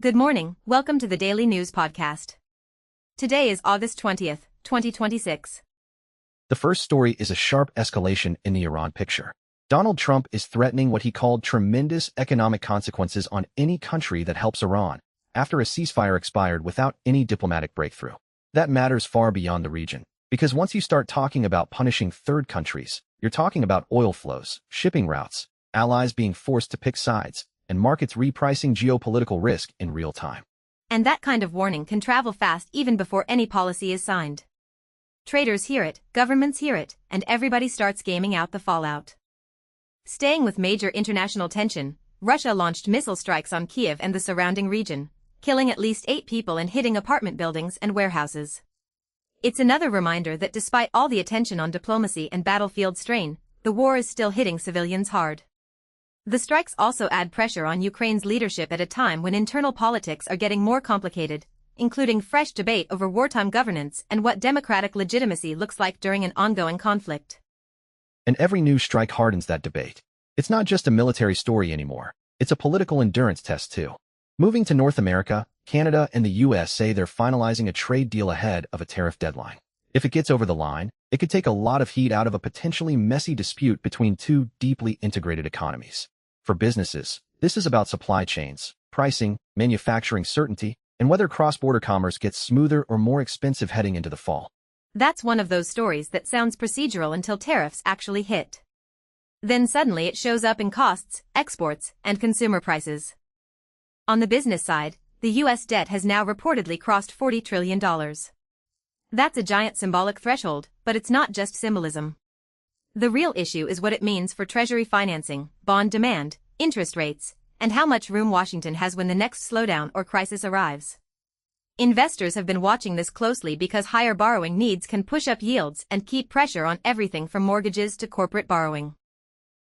Good morning, welcome to the Daily News podcast. Today is August 20th, 2026. The first story is a sharp escalation in the Iran picture. Donald Trump is threatening what he called tremendous economic consequences on any country that helps Iran, after a ceasefire expired without any diplomatic breakthrough. That matters far beyond the region, because once you start talking about punishing third countries, you're talking about oil flows, shipping routes, allies being forced to pick sides, and markets repricing geopolitical risk in real time. And that kind of warning can travel fast even before any policy is signed. Traders hear it, governments hear it, and everybody starts gaming out the fallout. Staying with major international tension, Russia launched missile strikes on Kiev and the surrounding region, killing at least 8 people and hitting apartment buildings and warehouses. It's another reminder that despite all the attention on diplomacy and battlefield strain, the war is still hitting civilians hard. The strikes also add pressure on Ukraine's leadership at a time when internal politics are getting more complicated, including fresh debate over wartime governance and what democratic legitimacy looks like during an ongoing conflict. And every new strike hardens that debate. It's not just a military story anymore, it's a political endurance test too. Moving to North America, Canada and the US say they're finalizing a trade deal ahead of a tariff deadline. If it gets over the line, it could take a lot of heat out of a potentially messy dispute between two deeply integrated economies. For businesses, this is about supply chains, pricing, manufacturing certainty, and whether cross-border commerce gets smoother or more expensive heading into the fall. That's one of those stories that sounds procedural until tariffs actually hit. Then suddenly it shows up in costs, exports, and consumer prices. On the business side, the U.S. debt has now reportedly crossed $40 trillion. That's a giant symbolic threshold, but it's not just symbolism. The real issue is what it means for Treasury financing, bond demand, interest rates, and how much room Washington has when the next slowdown or crisis arrives. Investors have been watching this closely because higher borrowing needs can push up yields and keep pressure on everything from mortgages to corporate borrowing.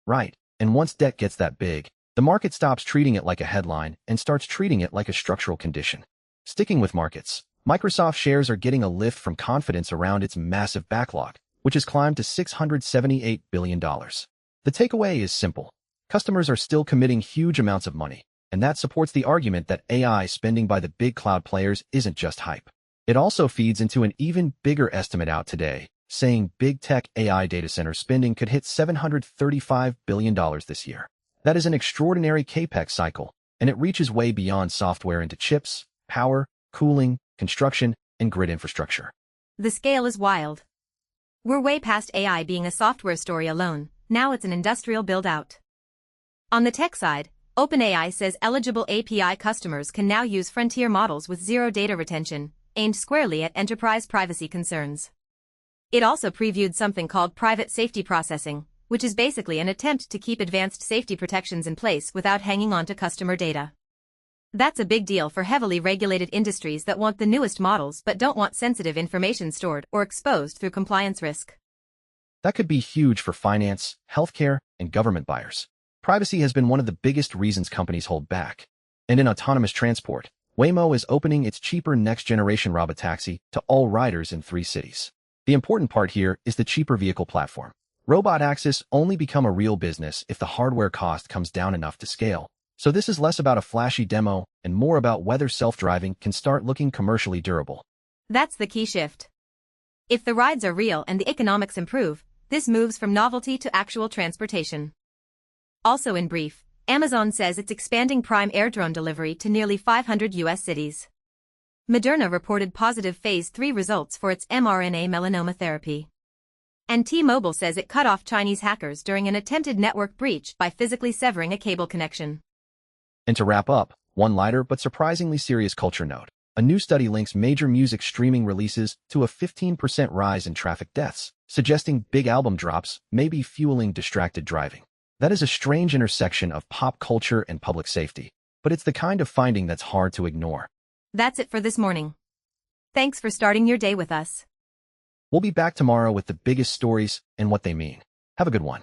Right, and once debt gets that big, the market stops treating it like a headline and starts treating it like a structural condition. Sticking with markets, Microsoft shares are getting a lift from confidence around its massive backlog, which has climbed to $678 billion. The takeaway is simple. Customers are still committing huge amounts of money, and that supports the argument that AI spending by the big cloud players isn't just hype. It also feeds into an even bigger estimate out today, saying big tech AI data center spending could hit $735 billion this year. That is an extraordinary capex cycle, and it reaches way beyond software into chips, power, cooling, construction, and grid infrastructure. The scale is wild. We're way past AI being a software story alone, now it's an industrial build-out. On the tech side, OpenAI says eligible API customers can now use frontier models with zero data retention, aimed squarely at enterprise privacy concerns. It also previewed something called private safety processing, which is basically an attempt to keep advanced safety protections in place without hanging on to customer data. That's a big deal for heavily regulated industries that want the newest models but don't want sensitive information stored or exposed through compliance risk. That could be huge for finance, healthcare, and government buyers. Privacy has been one of the biggest reasons companies hold back. And in autonomous transport, Waymo is opening its cheaper next-generation robotaxi to all riders in 3 cities. The important part here is the cheaper vehicle platform. Robot access only become a real business if the hardware cost comes down enough to scale. So this is less about a flashy demo and more about whether self-driving can start looking commercially durable. That's the key shift. If the rides are real and the economics improve, this moves from novelty to actual transportation. Also in brief, Amazon says it's expanding Prime Air drone delivery to nearly 500 U.S. cities. Moderna reported positive Phase 3 results for its mRNA melanoma therapy. And T-Mobile says it cut off Chinese hackers during an attempted network breach by physically severing a cable connection. And to wrap up, one lighter but surprisingly serious culture note. A new study links major music streaming releases to a 15% rise in traffic deaths, suggesting big album drops may be fueling distracted driving. That is a strange intersection of pop culture and public safety, but it's the kind of finding that's hard to ignore. That's it for this morning. Thanks for starting your day with us. We'll be back tomorrow with the biggest stories and what they mean. Have a good one.